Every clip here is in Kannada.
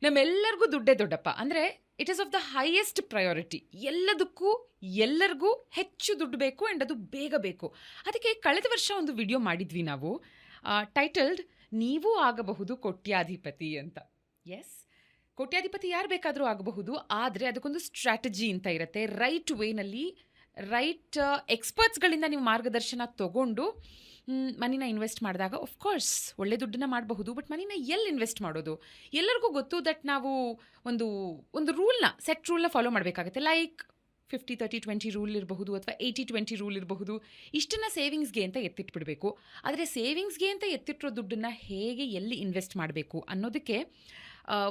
ನಮ್ಮೆಲ್ಲರಿಗೂ ದುಡ್ಡೇ ದೊಡ್ಡಪ್ಪ. ಅಂದರೆ it is of the highest priority. ಎಲ್ಲದಕ್ಕೂ ಎಲ್ಲರಿಗೂ ಹೆಚ್ಚು ದುಡ್ಡು ಬೇಕು ಆ್ಯಂಡ್ ಅದು ಬೇಗ ಬೇಕು. ಅದಕ್ಕೆ ಕಳೆದ ವರ್ಷ ಒಂದು ವಿಡಿಯೋ ಮಾಡಿದ್ವಿ ನಾವು, ಟೈಟಲ್ಡ್ ನೀವು ಆಗಬಹುದು ಕೋಟ್ಯಾಧಿಪತಿ ಅಂತ. ಎಸ್, ಕೋಟ್ಯಾಧಿಪತಿ ಯಾರು ಬೇಕಾದರೂ ಆಗಬಹುದು, ಆದರೆ ಅದಕ್ಕೊಂದು ಸ್ಟ್ರಾಟಜಿ ಅಂತ ಇರುತ್ತೆ. ರೈಟ್ ವೇನಲ್ಲಿ ರೈಟ್ ಎಕ್ಸ್ಪರ್ಟ್ಸ್ಗಳಿಂದ ನೀವು ಮಾರ್ಗದರ್ಶನ ತಗೊಂಡು ಮನಿನ ಇನ್ವೆಸ್ಟ್ ಮಾಡಿದಾಗ ಆಫ್ಕೋರ್ಸ್ ಒಳ್ಳೆ ದುಡ್ಡನ್ನ ಮಾಡಬಹುದು. ಬಟ್ ಮನಿನ ಎಲ್ಲಿ ಇನ್ವೆಸ್ಟ್ ಮಾಡೋದು? ಎಲ್ಲರಿಗೂ ಗೊತ್ತು ದಟ್ ನಾವು ಒಂದು ಸೆಟ್ ರೂಲ್ನ ಫಾಲೋ ಮಾಡಬೇಕಾಗುತ್ತೆ. ಲೈಕ್ 50-30-20 ರೂಲ್ ಇರಬಹುದು, ಅಥವಾ 80-20 ರೂಲ್ ಇರಬಹುದು. ಇಷ್ಟನ್ನು ಸೇವಿಂಗ್ಸ್ಗೆ ಅಂತ ಎತ್ತಿಟ್ಬಿಡಬೇಕು. ಆದರೆ ಸೇವಿಂಗ್ಸ್ಗೆ ಅಂತ ಎತ್ತಿಟ್ಟಿರೋ ದುಡ್ಡನ್ನು ಹೇಗೆ ಎಲ್ಲಿ ಇನ್ವೆಸ್ಟ್ ಮಾಡಬೇಕು ಅನ್ನೋದಕ್ಕೆ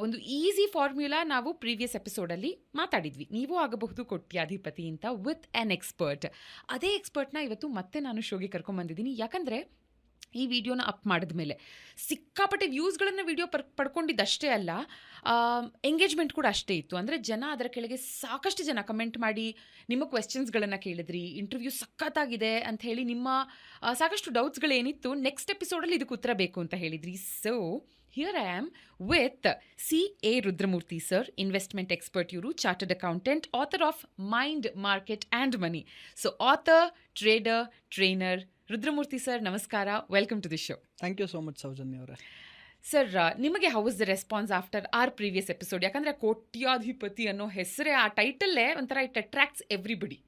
ಒಂದು ಈಸಿ ಫಾರ್ಮ್ಯುಲಾ ನಾವು ಪ್ರೀವಿಯಸ್ ಎಪಿಸೋಡಲ್ಲಿ ಮಾತಾಡಿದ್ವಿ. ನೀವು ಆಗಬಹುದು ಕೋಟ್ಯಾಧಿಪತಿ ಅಂತ ವಿತ್ ಆ್ಯನ್ ಎಕ್ಸ್ಪರ್ಟ್. ಅದೇ ಎಕ್ಸ್ಪರ್ಟ್ನ ಇವತ್ತು ಮತ್ತೆ ನಾನು ಶೋಗೆ ಕರ್ಕೊಂಬಂದಿದ್ದೀನಿ. ಯಾಕಂದರೆ ಈ ವಿಡಿಯೋನ ಅಪ್ ಮಾಡಿದ ಮೇಲೆ ಸಿಕ್ಕಾಪಟ್ಟೆ ವ್ಯೂಸ್ಗಳನ್ನು ವಿಡಿಯೋ ಪಡ್ಕೊಂಡಿದ್ದಷ್ಟೇ ಅಲ್ಲ, ಎಂಗೇಜ್ಮೆಂಟ್ ಕೂಡ ಅಷ್ಟೇ ಇತ್ತು. ಅಂದರೆ ಜನ ಅದರ ಕೆಳಗೆ ಸಾಕಷ್ಟು ಜನ ಕಮೆಂಟ್ ಮಾಡಿ ನಿಮ್ಮ ಕ್ವೆಶ್ಚನ್ಸ್ಗಳನ್ನು ಕೇಳಿದ್ರಿ. ಇಂಟರ್ವ್ಯೂ ಸಖತ್ತಾಗಿದೆ ಅಂತ ಹೇಳಿ ನಿಮ್ಮ ಸಾಕಷ್ಟು ಡೌಟ್ಸ್ಗಳೇನಿತ್ತು ನೆಕ್ಸ್ಟ್ ಎಪಿಸೋಡಲ್ಲಿ ಇದಕ್ಕೆ ಉತ್ತರ ಬೇಕು ಅಂತ ಹೇಳಿದ್ರಿ. So here I am with C.A. Rudramurthy sir, investment expert. ಇವರು chartered accountant, author of mind, market and money. So author, trader, trainer Rudramurthy sir, ನಮಸ್ಕಾರ. Welcome to the show. Thank you so much Soujanya ಅವರೇ. ಸರ್, ನಿಮಗೆ how is the response after our previous episode? ಯಾಕಂದರೆ ಕೋಟ್ಯಾಧಿಪತಿ ಅನ್ನೋ ಹೆಸರೇ, ಆ ಟೈಟಲ್ಲೇ ಒಂಥರ ಇಟ್ ಅಟ್ರಾಕ್ಟ್ಸ್ ಎವ್ರಿಬಡಿ.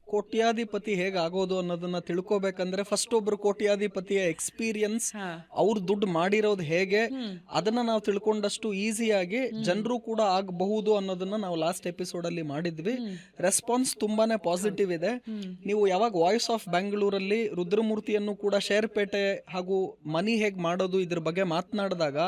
ಕೋಟ್ಯಾಧಿಪತಿ ಹೇಗಾಗೋದು ಅನ್ನೋದನ್ನ ತಿಳ್ಕೊಬೇಕಂದ್ರೆ ಫಸ್ಟ್ ಒಬ್ರು ಕೋಟ್ಯಾಧಿಪತಿಯ ಎಕ್ಸ್ಪೀರಿಯನ್ಸ್, ಅವ್ರು ದುಡ್ಡು ಮಾಡಿರೋದು ಹೇಗೆ, ಅದನ್ನ ನಾವು ತಿಳ್ಕೊಂಡಷ್ಟು ಈಸಿಯಾಗಿ ಜನರು ಕೂಡ ಆಗಬಹುದು ಅನ್ನೋದನ್ನ ನಾವು ಲಾಸ್ಟ್ ಎಪಿಸೋಡ್ ಅಲ್ಲಿ ಮಾಡಿದ್ವಿ. ರೆಸ್ಪಾನ್ಸ್ ತುಂಬಾನೇ ಪಾಸಿಟಿವ್ ಇದೆ. ನೀವು ಯಾವಾಗ ವಾಯ್ಸ್ ಆಫ್ ಬ್ಯಾಂಗ್ಳೂರಲ್ಲಿ ರುದ್ರಮೂರ್ತಿಯನ್ನು ಕೂಡ ಶೇರ್ಪೇಟೆ ಹಾಗೂ ಮನಿ ಹೇಗ್ ಮಾಡೋದು ಇದ್ರ ಬಗ್ಗೆ ಮಾತನಾಡಿದಾಗ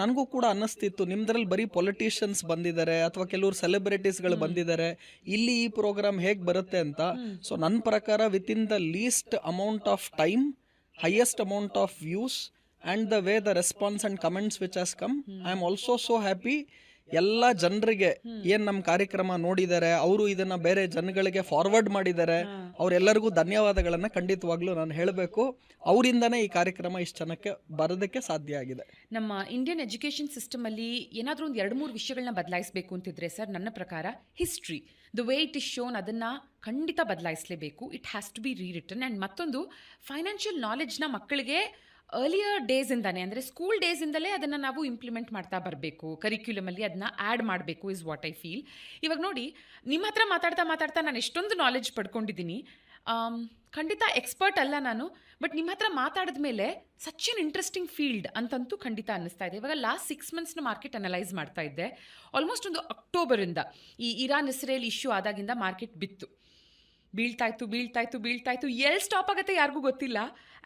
ನನಗೂ ಕೂಡ ಅನ್ನಿಸ್ತಿತ್ತು, ನಿಮ್ದ್ರಲ್ಲಿ ಬರೀ ಪೊಲಿಟಿಷಿಯನ್ಸ್ ಬಂದಿದ್ದಾರೆ ಅಥವಾ ಕೆಲವರು ಸೆಲೆಬ್ರಿಟೀಸ್ಗಳು ಬಂದಿದ್ದಾರೆ, ಇಲ್ಲಿ ಈ ಪ್ರೋಗ್ರಾಮ್ ಹೇಗ್ ಬರುತ್ತೆ ಅಂತ. ಸೊ ನನ್ನ ಪ್ರಕಾರ with in the least amount of time, highest amount of views and the way the response and comments which has come, I am also so happy. ಎಲ್ಲ ಜನರಿಗೆ ಏನ್ ನಮ್ಮ ಕಾರ್ಯಕ್ರಮ ನೋಡಿದ್ದಾರೆ, ಅವರು ಇದನ್ನ ಬೇರೆ ಜನಗಳಿಗೆ ಫಾರ್ವರ್ಡ್ ಮಾಡಿದ್ದಾರೆ, ಅವರೆಲ್ಲರಿಗೂ ಧನ್ಯವಾದಗಳನ್ನ ಖಂಡಿತವಾಗ್ಲೂ ನಾನು ಹೇಳಬೇಕು. ಅವರಿಂದನೇ ಈ ಕಾರ್ಯಕ್ರಮ ಇಷ್ಟು ಜನಕ್ಕೆ ಬರೋದಕ್ಕೆ ಸಾಧ್ಯ ಆಗಿದೆ. ನಮ್ಮ ಇಂಡಿಯನ್ ಎಜುಕೇಷನ್ ಸಿಸ್ಟಮ್ ಅಲ್ಲಿ ಏನಾದರೂ ಒಂದು 2-3 ವಿಷಯಗಳನ್ನ ಬದಲಾಯಿಸಬೇಕು ಅಂತಿದ್ರೆ ಸರ್, ನನ್ನ ಪ್ರಕಾರ history, the way it is shown, ಅದನ್ನು ಖಂಡಿತ ಬದಲಾಯಿಸಲೇಬೇಕು. It has to be rewritten. And ಮತ್ತೊಂದು, ಫೈನಾನ್ಷಿಯಲ್ ನಾಲೆಡ್ಜ್ನ ಮಕ್ಕಳಿಗೆ ಅರ್ಲಿಯರ್ ಡೇಸಿಂದಾನೇ, ಅಂದರೆ ಸ್ಕೂಲ್ ಡೇಸಿಂದಲೇ ಅದನ್ನು ನಾವು ಇಂಪ್ಲಿಮೆಂಟ್ ಮಾಡ್ತಾ ಬರಬೇಕು. ಕರಿಕ್ಯುಲಮಲ್ಲಿ ಅದನ್ನ ಆ್ಯಡ್ ಮಾಡಬೇಕು ಇಸ್ ವಾಟ್ ಐ ಫೀಲ್. ಇವಾಗ ನೋಡಿ, ನಿಮ್ಮ ಹತ್ರ ಮಾತಾಡ್ತಾ ನಾನು ಎಷ್ಟೊಂದು ನಾಲೆಡ್ಜ್ ಪಡ್ಕೊಂಡಿದ್ದೀನಿ. ಖಂಡಿತ ಎಕ್ಸ್ಪರ್ಟ್ ಅಲ್ಲ ನಾನು, ಬಟ್ ನಿಮ್ಮ ಹತ್ರ ಮಾತಾಡಿದ ಮೇಲೆ ಸಚ್ ಎನ್ ಇಂಟ್ರೆಸ್ಟಿಂಗ್ ಫೀಲ್ಡ್ ಅಂತಂತೂ ಖಂಡಿತ ಅನ್ನಿಸ್ತಾ ಇದೆ. ಇವಾಗ ಲಾಸ್ಟ್ 6 ಮಂತ್ಸ್ನ ಮಾರ್ಕೆಟ್ ಅನಲೈಸ್ ಮಾಡ್ತಾ ಇದ್ದೆ. ಆಲ್ಮೋಸ್ಟ್ ಒಂದು ಅಕ್ಟೋಬರಿಂದ ಈ ಇರಾನ್-ಇಸ್ರೇಲ್ ಇಶ್ಯೂ ಆದಾಗಿಂದ ಮಾರ್ಕೆಟ್ ಬಿತ್ತು, ಬೀಳ್ತಾಯಿತ್ತು. ಎಲ್ಲಿ ಸ್ಟಾಪ್ ಆಗುತ್ತೆ ಯಾರಿಗೂ ಗೊತ್ತಿಲ್ಲ.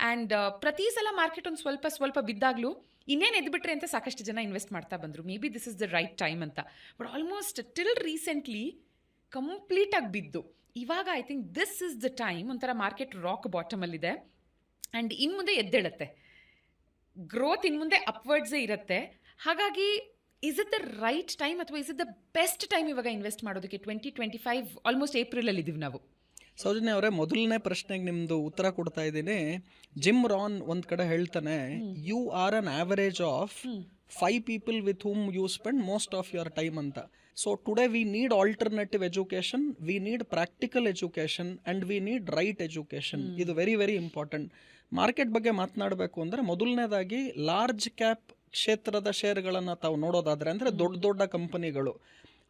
ಆ್ಯಂಡ್ ಪ್ರತಿ ಸಲ ಮಾರ್ಕೆಟ್ ಒಂದು ಸ್ವಲ್ಪ ಬಿದ್ದಾಗಲೂ ಇನ್ನೇನು ಎದ್ಬಿಟ್ರೆ ಅಂತ ಸಾಕಷ್ಟು ಜನ ಇನ್ವೆಸ್ಟ್ ಮಾಡ್ತಾ ಬಂದರು. Maybe this is the right time ಅಂತ. ಬಟ್ ಆಲ್ಮೋಸ್ಟ್ ಟಿಲ್ ರೀಸೆಂಟ್ಲಿ ಕಂಪ್ಲೀಟಾಗಿ ಬಿದ್ದು ಇವಾಗ I think this is the time. ಒಂಥರ ಮಾರ್ಕೆಟ್ ರಾಕ್ ಬಾಟಮಲ್ಲಿದೆ ಆ್ಯಂಡ್ ಇನ್ನು ಮುಂದೆ ಎದ್ದೇಳುತ್ತೆ. ಗ್ರೋತ್ ಇನ್ನು ಮುಂದೆ ಅಪ್ವರ್ಡ್ಸೇ ಇರುತ್ತೆ. ಹಾಗಾಗಿ is it the right time ಅಥವಾ is it the best time ಇವಾಗ ಇನ್ವೆಸ್ಟ್ ಮಾಡೋದಕ್ಕೆ? 2025 ಆಲ್ಮೋಸ್ಟ್ ಏಪ್ರಿಲಲ್ಲಿ ಇದ್ದೀವಿ ನಾವು. ಸೌಜನ್ಯ ಅವರೇ, ಮೊದಲನೇ ಪ್ರಶ್ನೆಗೆ ನಿಮ್ದು ಉತ್ತರ ಕೊಡ್ತಾ ಇದ್ದೀನಿ. ಜಿಮ್ ರಾನ್ ಒಂದ್ ಕಡೆ ಹೇಳ್ತಾನೆ, you are an average of 5 people with whom you spend most of your time ಅಂತ. So today we need alternative education, we need practical education and we need right education. ಇದು ವೆರಿ ವೆರಿ ಇಂಪಾರ್ಟೆಂಟ್. ಮಾರ್ಕೆಟ್ ಬಗ್ಗೆ ಮಾತನಾಡಬೇಕು ಅಂದರೆ ಮೊದಲನೇದಾಗಿ ಲಾರ್ಜ್ ಕ್ಯಾಪ್ ಕ್ಷೇತ್ರದ ಶೇರ್ಗಳನ್ನು ತಾವು ನೋಡೋದಾದ್ರೆ, ಅಂದರೆ ದೊಡ್ಡ ಕಂಪನಿಗಳು,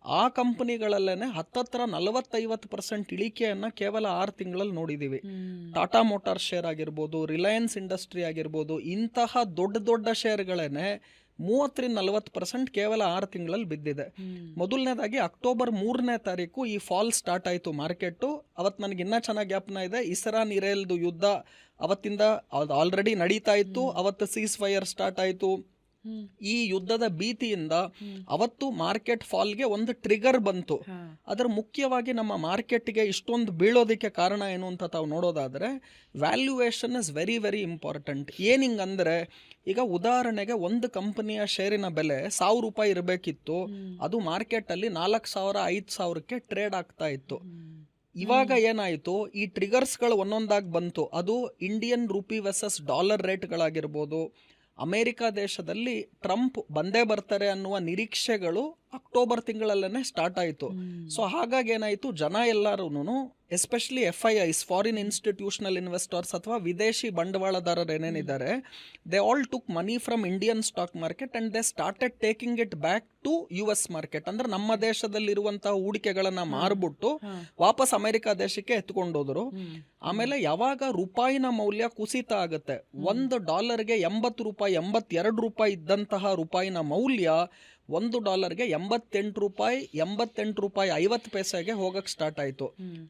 ಆ ಕಂಪನಿಗಳಲ್ಲೇನೆ 40-50% ಇಳಿಕೆಯನ್ನು ಕೇವಲ 6 ತಿಂಗಳಲ್ಲಿ ನೋಡಿದ್ದೀವಿ. ಟಾಟಾ ಮೋಟಾರ್ಸ್ ಶೇರ್ ಆಗಿರ್ಬೋದು, ರಿಲಯನ್ಸ್ ಇಂಡಸ್ಟ್ರಿ ಆಗಿರ್ಬೋದು, ಇಂತಹ ದೊಡ್ಡ ಶೇರ್ಗಳೇನೆ 30-40% ಕೇವಲ 6 ತಿಂಗಳಲ್ಲಿ ಬಿದ್ದಿದೆ. ಮೊದಲನೇದಾಗಿ ಅಕ್ಟೋಬರ್ 3ನೇ ತಾರೀಕು ಈ ಫಾಲ್ ಸ್ಟಾರ್ಟ್ ಆಯಿತು ಮಾರ್ಕೆಟು. ಅವತ್ತು ನನಗೆ ಇನ್ನೂ ಚೆನ್ನಾಗಿ ಜ್ಞಾಪನ ಇದೆ, ಇಸ್ರಾನ್-ಇಸ್ರೇಲ್ದು ಯುದ್ಧ ಅವತ್ತಿಂದ ಆಲ್ರೆಡಿ ನಡೀತಾ ಇತ್ತು. ಅವತ್ತು ಸೀಸ್ ಫೈರ್ ಸ್ಟಾರ್ಟ್ ಆಯಿತು. ಈ ಯುದ್ಧದ ಭೀತಿಯಿಂದ ಅವತ್ತು ಮಾರ್ಕೆಟ್ ಫಾಲ್ಗೆ ಒಂದು ಟ್ರಿಗರ್ ಬಂತು. ಅದರ ಮುಖ್ಯವಾಗಿ ನಮ್ಮ ಮಾರ್ಕೆಟ್ಗೆ ಇಷ್ಟೊಂದು ಬೀಳೋದಕ್ಕೆ ಕಾರಣ ಏನು ಅಂತ ತಾವು ನೋಡೋದಾದ್ರೆ, valuation is very very important. ಏನಿಂಗಂದ್ರೆ, ಈಗ ಉದಾಹರಣೆಗೆ ಒಂದು ಕಂಪನಿಯ ಶೇರಿನ ಬೆಲೆ 1000 ರೂಪಾಯಿ ಇರಬೇಕಿತ್ತು, ಅದು ಮಾರ್ಕೆಟ್ ಅಲ್ಲಿ 4000-5000ಕ್ಕೆ ಟ್ರೇಡ್ ಆಗ್ತಾ ಇತ್ತು. ಇವಾಗ ಏನಾಯಿತು, ಈ ಟ್ರಿಗರ್ಸ್ಗಳು ಒಂದೊಂದಾಗಿ ಬಂತು. ಅದು ಇಂಡಿಯನ್ ರೂಪಿ ವರ್ಸಸ್ ಡಾಲರ್ ರೇಟ್ಗಳಾಗಿರ್ಬೋದು, ಅಮೆರಿಕ ದೇಶದಲ್ಲಿ ಟ್ರಂಪ್ ಬಂದೇ ಬರ್ತಾರೆ ಅನ್ನುವ ನಿರೀಕ್ಷೆಗಳು ಅಕ್ಟೋಬರ್ ತಿಂಗಳಲ್ಲೇ ಸ್ಟಾರ್ಟ್ ಆಯಿತು. ಸೊ ಹಾಗಾಗಿ ಏನಾಯಿತು, ಜನ ಎಲ್ಲರೂ especially FIIs, foreign institutional investors ಅಥವಾ ವಿದೇಶಿ ಬಂಡವಾಳದಾರರು ಏನೇನಿದ್ದಾರೆ, they all took money from Indian stock market and they started taking it back to US market. ಅಂದ್ರೆ ನಮ್ಮ ದೇಶದಲ್ಲಿರುವಂತಹ ಹೂಡಿಕೆಗಳನ್ನ ಮಾರ್ಬಿಟ್ಟು ವಾಪಸ್ ಅಮೆರಿಕ ದೇಶಕ್ಕೆ ಎತ್ಕೊಂಡೋದ್ರು. ಆಮೇಲೆ ಯಾವಾಗ ರೂಪಾಯಿನ ಮೌಲ್ಯ ಕುಸಿತ ಆಗುತ್ತೆ, $1ಗೆ 80 ರೂಪಾಯಿ, 82 ರೂಪಾಯಿ ಇದ್ದಂತಹ ರೂಪಾಯಿನ ಮೌಲ್ಯ $1ಗೆ 88 ರೂಪಾಯಿ, 88 ರೂಪಾಯಿ 50 ಪೈಸೆಗೆ ಹೋಗಕ್ಕೆ ಸ್ಟಾರ್ಟ್ ಆಯಿತು.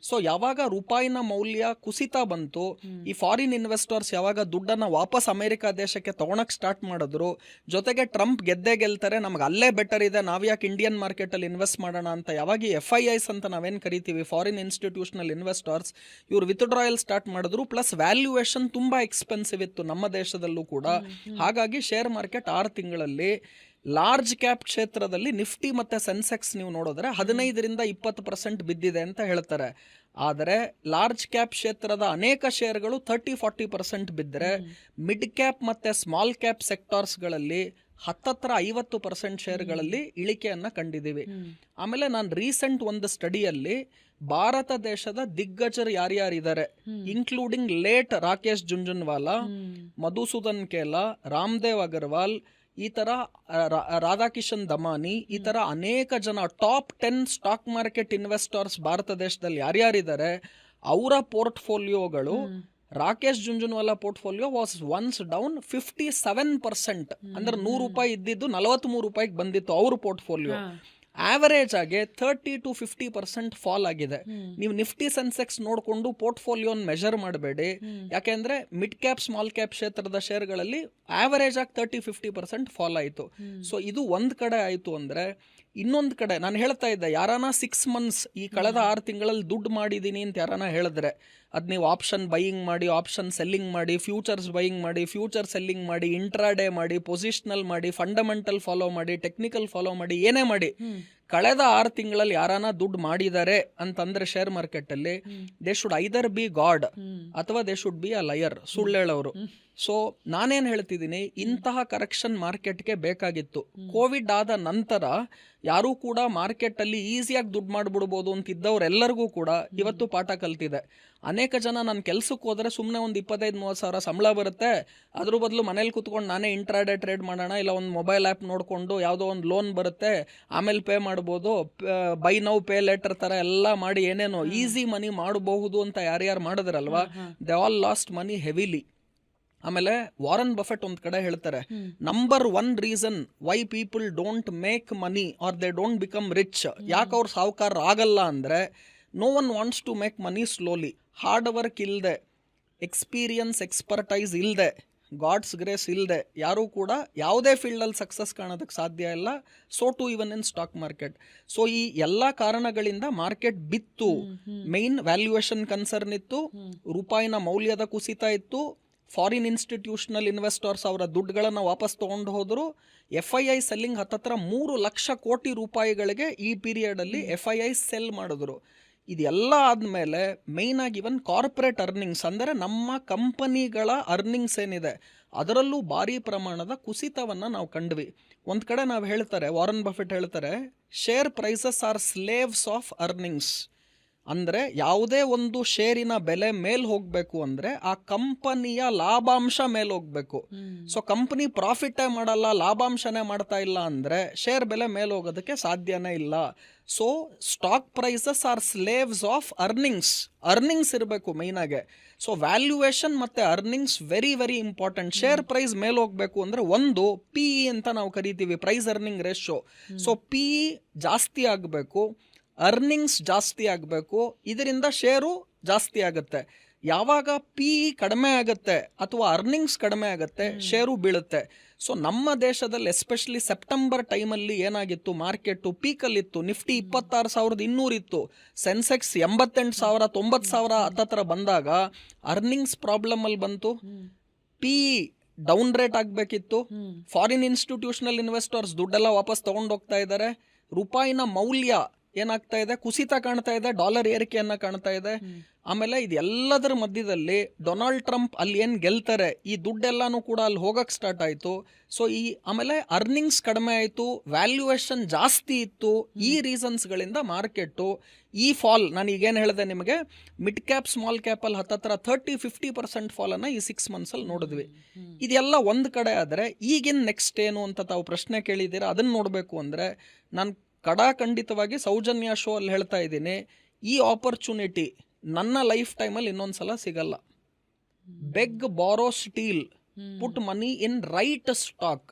ಸೊ ಯಾವಾಗ ರೂಪಾಯಿನ ಮೌಲ್ಯ ಕುಸಿತ ಬಂತು, ಈ ಫಾರಿನ್ ಇನ್ವೆಸ್ಟರ್ಸ್ ಯಾವಾಗ ದುಡ್ಡನ್ನ ವಾಪಸ್ ಅಮೆರಿಕ ದೇಶಕ್ಕೆ ತಗೊಳಕ್ ಸ್ಟಾರ್ಟ್ ಮಾಡಿದ್ರು, ಜೊತೆಗೆ ಟ್ರಂಪ್ ಗೆಲ್ತಾರೆ, ನಮ್ಗೆ ಅಲ್ಲೇ ಬೆಟರ್ ಇದೆ, ನಾವ್ಯಾಕೆ ಇಂಡಿಯನ್ ಮಾರ್ಕೆಟಲ್ಲಿ ಇನ್ವೆಸ್ಟ್ ಮಾಡೋಣ ಅಂತ ಯಾವಾಗ ಈ FIIs ಅಂತ ನಾವೇನು ಕರಿತೀವಿ, ಫಾರಿನ್ ಇನ್ಸ್ಟಿಟ್ಯೂಷನಲ್ ಇನ್ವೆಸ್ಟರ್ಸ್, ಇವ್ರು ವಿತ್ಡ್ರಾಯಲ್ ಸ್ಟಾರ್ಟ್ ಮಾಡಿದ್ರು. ಪ್ಲಸ್ ವ್ಯಾಲ್ಯೂಯೇಷನ್ ತುಂಬಾ ಎಕ್ಸ್ಪೆನ್ಸಿವ್ ಇತ್ತು ನಮ್ಮ ದೇಶದಲ್ಲೂ ಕೂಡ. ಹಾಗಾಗಿ ಶೇರ್ ಮಾರ್ಕೆಟ್ 6 ತಿಂಗಳಲ್ಲಿ ಲಾರ್ಜ್ ಕ್ಯಾಪ್ ಕ್ಷೇತ್ರದಲ್ಲಿ ನಿಫ್ಟಿ ಮತ್ತೆ ಸೆನ್ಸೆಕ್ಸ್ ನೀವು ನೋಡಿದ್ರೆ 15ರಿಂದ 20% ಬಿದ್ದಿದೆ ಅಂತ ಹೇಳ್ತಾರೆ. ಆದರೆ ಲಾರ್ಜ್ ಕ್ಯಾಪ್ ಕ್ಷೇತ್ರದ ಅನೇಕ ಶೇರ್ಗಳು 30-40% ಬಿದ್ದರೆ, ಮಿಡ್ ಕ್ಯಾಪ್ ಮತ್ತೆ ಸ್ಮಾಲ್ ಕ್ಯಾಪ್ ಸೆಕ್ಟಾರ್ಸ್ಗಳಲ್ಲಿ 10-50% ಶೇರ್ಗಳಲ್ಲಿ ಇಳಿಕೆಯನ್ನ ಕಂಡಿದ್ದೀವಿ. ಆಮೇಲೆ ನಾನು ರೀಸೆಂಟ್ ಒಂದು ಸ್ಟಡಿಯಲ್ಲಿ ಭಾರತ ದೇಶದ ದಿಗ್ಗಜರು ಯಾರ್ಯಾರಿದ್ದಾರೆ, ಇನ್ಕ್ಲೂಡಿಂಗ್ ಲೇಟ್ ರಾಕೇಶ್ ಜುಂಜುನ್ವಾಲಾ, ಮಧುಸೂದನ್ ಕೇಲಾ, ರಾಮದೇವ್ ಅಗರ್ವಾಲ್, ಈ ತರ ರಾಧಾಕಿಶನ್ ದಮಾನಿ, ಈ ತರ ಅನೇಕ ಜನ ಟಾಪ್ 10 ಸ್ಟಾಕ್ ಮಾರ್ಕೆಟ್ ಇನ್ವೆಸ್ಟರ್ಸ್ ಭಾರತ ದೇಶದಲ್ಲಿ ಯಾರ್ಯಾರಿದ್ದಾರೆ, ಅವರ ಪೋರ್ಟ್ಫೋಲಿಯೋಗಳು, Rakesh Jhunjhunwala portfolio was once down 57%. ಅಂದ್ರೆ 100 ರೂಪಾಯಿ ಇದ್ದಿದ್ದು 43 ರೂಪಾಯಿಗೆ ಬಂದಿತ್ತು ಅವ್ರ ಪೋರ್ಟ್ಫೋಲಿಯೋ. ಆವರೇಜ್ ಆಗಿ 30-50% ಫಾಲ್ ಆಗಿದೆ. ನೀವು ನಿಫ್ಟಿ ಸೆನ್ಸೆಕ್ಸ್ ನೋಡಿಕೊಂಡು ಪೋರ್ಟ್ಫೋಲಿಯೋನ್ ಮೆಜರ್ ಮಾಡಬೇಡಿ, ಯಾಕೆಂದ್ರೆ ಮಿಡ್ ಕ್ಯಾಪ್ ಸ್ಮಾಲ್ ಕ್ಯಾಪ್ ಕ್ಷೇತ್ರದ ಶೇರ್ಗಳಲ್ಲಿ ಆವರೇಜ್ ಆಗಿ 30-50% ಫಾಲ್ ಆಯಿತು. ಸೊ ಇದು ಒಂದ್ ಕಡೆ ಆಯಿತು. ಅಂದ್ರೆ ಇನ್ನೊಂದು ಕಡೆ ನಾನು ಹೇಳ್ತಾ ಇದ್ದೆ, ಯಾರಾನ 6 ಮಂತ್ಸ್ ಈ ಕಳೆದ 6 ತಿಂಗಳಲ್ಲಿ ದುಡ್ಡು ಮಾಡಿದೀನಿ ಅಂತ ಯಾರಾನ ಹೇಳಿದ್ರೆ, ಅದು ನೀವು ಆಪ್ಷನ್ ಬೈಯಿಂಗ್ ಮಾಡಿ, ಆಪ್ಷನ್ ಸೆಲ್ಲಿಂಗ್ ಮಾಡಿ, ಫ್ಯೂಚರ್ಸ್ ಬೈಯಿಂಗ್ ಮಾಡಿ, ಫ್ಯೂಚರ್ ಸೆಲ್ಲಿಂಗ್ ಮಾಡಿ, ಇಂಟ್ರಾಡೇ ಮಾಡಿ, ಪೊಸಿಷನಲ್ ಮಾಡಿ, ಫಂಡಮೆಂಟಲ್ ಫಾಲೋ ಮಾಡಿ, ಟೆಕ್ನಿಕಲ್ ಫಾಲೋ ಮಾಡಿ, ಏನೇ ಮಾಡಿ, ಕಳೆದ 6 ತಿಂಗಳಲ್ಲಿ ಯಾರಾನ ದುಡ್ಡು ಮಾಡಿದ್ದಾರೆ ಅಂತಂದ್ರೆ ಶೇರ್ ಮಾರ್ಕೆಟ್ ಅಲ್ಲಿ, they should either be god ಅಥವಾ they should be a liar, ಸುಳ್ಳೇಳವರು. ಸೊ ನಾನೇನ್ ಹೇಳ್ತಿದ್ದೀನಿ, ಇಂತಹ ಕರೆಕ್ಷನ್ ಮಾರ್ಕೆಟ್ಗೆ ಬೇಕಾಗಿತ್ತು. ಕೋವಿಡ್ ಆದ ನಂತರ ಯಾರೂ ಕೂಡ ಮಾರ್ಕೆಟ್ ಅಲ್ಲಿ ಈಸಿಯಾಗಿ ದುಡ್ಡು ಮಾಡ್ಬಿಡ್ಬೋದು ಅಂತಿದ್ದವ್ರೆಲ್ಲರಿಗೂ ಕೂಡ ಇವತ್ತು ಪಾಠ ಕಲ್ತಿದೆ. ಅನೇಕ ಜನ ನಾನು ಕೆಲ್ಸಕ್ಕೆ ಹೋದ್ರೆ ಸುಮ್ಮನೆ ಒಂದು 25-30 ಸಾವಿರ ಸಂಬಳ ಬರುತ್ತೆ, ಅದ್ರ ಬದಲು ಮನೇಲಿ ಕುತ್ಕೊಂಡು ನಾನೇ ಇಂಟ್ರಾಡೇ ಟ್ರೇಡ್ ಮಾಡೋಣ, ಇಲ್ಲ ಒಂದು ಮೊಬೈಲ್ ಆ್ಯಪ್ ನೋಡಿಕೊಂಡು ಯಾವುದೋ ಒಂದು ಲೋನ್ ಬರುತ್ತೆ, ಆಮೇಲೆ ಪೇ ಮಾಡ್ಬೋದು, ಬೈ ನೌ ಪೇ ಲೇಟರ್ ಥರ ಎಲ್ಲ ಮಾಡಿ ಏನೇನೋ ಈಸಿ ಮನಿ ಮಾಡಬಹುದು ಅಂತ ಯಾರ್ಯಾರು ಮಾಡಿದ್ರಲ್ವಾ, they all lost money heavily. ಆಮೇಲೆ ವಾರನ್ ಬಫೆಟ್ ಒಂದ್ ಕಡೆ ಹೇಳ್ತಾರೆ, number 1 reason why people don't make money or they don't become rich, ಯಾಕೆ ಅವ್ರು ಸಾಹುಕಾರ ಆಗಲ್ಲ ಅಂದ್ರೆ, no one wants to make money slowly. Hard work ಇಲ್ಲದೆ, ಎಕ್ಸ್ಪೀರಿಯನ್ಸ್ ಎಕ್ಸ್ಪರ್ಟೈಸ್ ಇಲ್ಲದೆ, ಗಾಡ್ಸ್ ಗ್ರೇಸ್ ಇಲ್ಲದೆ ಯಾರೂ ಕೂಡ ಯಾವುದೇ ಫೀಲ್ಡಲ್ಲಿ ಸಕ್ಸಸ್ ಕಾಣೋದಕ್ಕೆ ಸಾಧ್ಯ ಇಲ್ಲ. So to even in stock market. So ಈ ಎಲ್ಲ ಕಾರಣಗಳಿಂದ ಮಾರ್ಕೆಟ್ ಬಿತ್ತು. ಮೈನ್ ವ್ಯಾಲ್ಯೂಯೇಷನ್ ಕನ್ಸರ್ನ್ ಇತ್ತು, ರೂಪಾಯಿನ ಮೌಲ್ಯದ ಕುಸಿತ ಇತ್ತು, ಫಾರಿನ್ ಇನ್ಸ್ಟಿಟ್ಯೂಷನಲ್ ಇನ್ವೆಸ್ಟರ್ಸ್ ಅವರ ದುಡ್ಡುಗಳನ್ನು ವಾಪಸ್ ತೊಗೊಂಡು ಹೋದರು. FII ಸೆಲ್ಲಿಂಗ್ ಹತ್ತತ್ರ 3 ಲಕ್ಷ ಕೋಟಿ ರೂಪಾಯಿಗಳಿಗೆ ಈ ಪೀರಿಯಡಲ್ಲಿ FII ಸೆಲ್ ಮಾಡಿದ್ರು. ಇದೆಲ್ಲ ಆದಮೇಲೆ ಮೇಯ್ನ್ ಆಗಿ ಇವನ್ ಕಾರ್ಪೊರೇಟ್ ಅರ್ನಿಂಗ್ಸ್ ಅಂದರೆ ನಮ್ಮ ಕಂಪನಿಗಳ ಅರ್ನಿಂಗ್ಸ್ ಏನಿದೆ ಅದರಲ್ಲೂ ಭಾರಿ ಪ್ರಮಾಣದ ಕುಸಿತವನ್ನು ನಾವು ಕಂಡ್ವಿ. ಒಂದು ಕಡೆ ನಾವು ಹೇಳ್ತಾರೆ, ವಾರನ್ ಬಫೆಟ್ ಹೇಳ್ತಾರೆ, share prices are slaves of earnings. ಅಂದರೆ ಯಾವುದೇ ಒಂದು ಶೇರಿನ ಬೆಲೆ ಮೇಲ್ ಹೋಗಬೇಕು ಅಂದರೆ ಆ ಕಂಪನಿಯ ಲಾಭಾಂಶ ಮೇಲ್ ಹೋಗಬೇಕು. ಸೊ ಕಂಪನಿ ಪ್ರಾಫಿಟೇ ಮಾಡಲ್ಲ, ಲಾಭಾಂಶನೇ ಮಾಡ್ತಾ ಇಲ್ಲ ಅಂದರೆ ಶೇರ್ ಬೆಲೆ ಮೇಲ್ ಹೋಗೋದಕ್ಕೆ ಸಾಧ್ಯನೇ ಇಲ್ಲ. So stock prices are slaves of earnings ಇರಬೇಕು ಮೈನಾಗೆ. ಸೊ ವ್ಯಾಲ್ಯೂಯೇಷನ್ ಮತ್ತು earnings very very important. Share price ಮೇಲೆ ಹೋಗಬೇಕು ಅಂದರೆ ಒಂದು PE ಅಂತ ನಾವು ಕರಿತೀವಿ, price earning ratio. So PE ಜಾಸ್ತಿ ಆಗಬೇಕು, ಅರ್ನಿಂಗ್ಸ್ ಜಾಸ್ತಿ ಆಗಬೇಕು, ಇದರಿಂದ ಶೇರು ಜಾಸ್ತಿ ಆಗುತ್ತೆ. ಯಾವಾಗ PE ಕಡಿಮೆ ಆಗುತ್ತೆ ಅಥವಾ ಅರ್ನಿಂಗ್ಸ್ ಕಡಿಮೆ ಆಗುತ್ತೆ, ಶೇರು ಬೀಳುತ್ತೆ. ಸೊ ನಮ್ಮ ದೇಶದಲ್ಲಿ ಎಸ್ಪೆಷಲಿ ಸೆಪ್ಟೆಂಬರ್ ಟೈಮಲ್ಲಿ ಏನಾಗಿತ್ತು, ಮಾರ್ಕೆಟು ಪೀಕಲ್ಲಿತ್ತು. ನಿಫ್ಟಿ 26,200 ಇತ್ತು, ಸೆನ್ಸೆಕ್ಸ್ 88,000 90,000 ಹತ್ತತ್ರ ಬಂದಾಗ ಅರ್ನಿಂಗ್ಸ್ ಪ್ರಾಬ್ಲಮ್ ಅಲ್ಲಿ ಬಂತು. PE ಡೌನ್ ರೇಟ್ ಆಗಬೇಕಿತ್ತು, ಫಾರಿನ್ ಇನ್ಸ್ಟಿಟ್ಯೂಷನಲ್ ಇನ್ವೆಸ್ಟರ್ಸ್ ದುಡ್ಡೆಲ್ಲ ವಾಪಸ್ ತಗೊಂಡೋಗ್ತಾ ಇದ್ದಾರೆ, ರೂಪಾಯಿನ ಮೌಲ್ಯ ಏನಾಗ್ತಾ ಇದೆ, ಕುಸಿತ ಕಾಣ್ತಾ ಇದೆ, ಡಾಲರ್ ಏರಿಕೆಯನ್ನ ಕಾಣ್ತಾ ಇದೆ. ಆಮೇಲೆ ಇದೆಲ್ಲದರ ಮಧ್ಯದಲ್ಲಿ ಡೊನಾಲ್ಡ್ ಟ್ರಂಪ್ ಅಲ್ಲಿ ಏನ್ ಗೆಲ್ತಾರೆ, ಈ ದುಡ್ಡೆಲ್ಲಾನು ಕೂಡ ಅಲ್ಲಿ ಹೋಗಕ್ ಸ್ಟಾರ್ಟ್ ಆಯ್ತು. ಸೊ ಆಮೇಲೆ ಅರ್ನಿಂಗ್ಸ್ ಕಡಿಮೆ ಆಯ್ತು, ವ್ಯಾಲ್ಯೂಯೇಷನ್ ಜಾಸ್ತಿ ಇತ್ತು. ಈ ರೀಸನ್ಸ್ಗಳಿಂದ ಮಾರ್ಕೆಟ್ ಈ ಫಾಲ್, ನಾನು ಈಗೇನು ಹೇಳಿದೆ ನಿಮಗೆ, ಮಿಡ್ ಕ್ಯಾಪ್ ಸ್ಮಾಲ್ ಕ್ಯಾಪ್ ಅಲ್ಲಿ ಹತ್ತತ್ರ 30-50% ಫಾಲ್ ಅನ್ನ ಈ 6 months ಅಲ್ಲಿ ನೋಡಿದ್ವಿ. ಇದೆಲ್ಲ ಒಂದ್ ಕಡೆ ಆದ್ರೆ ಈಗಿನ ನೆಕ್ಸ್ಟ್ ಏನು ಅಂತ ತಾವು ಪ್ರಶ್ನೆ ಕೇಳಿದ್ದೀರಾ. ಅದನ್ನ ನೋಡ್ಬೇಕು ಅಂದ್ರೆ ನಾನು ಖಂಡಿತವಾಗಿ ಸೌಜನ್ಯ ಶೋ ಅಲ್ಲಿ ಹೇಳ್ತಾ ಇದ್ದೀನಿ, ಈ ಆಪರ್ಚುನಿಟಿ ನನ್ನ ಲೈಫ್ ಟೈಮಲ್ಲಿ ಇನ್ನೊಂದ್ಸಲ ಸಿಗಲ್ಲ. ಬೆಗ್, ಬಾರೋ, steel, put money in right stock.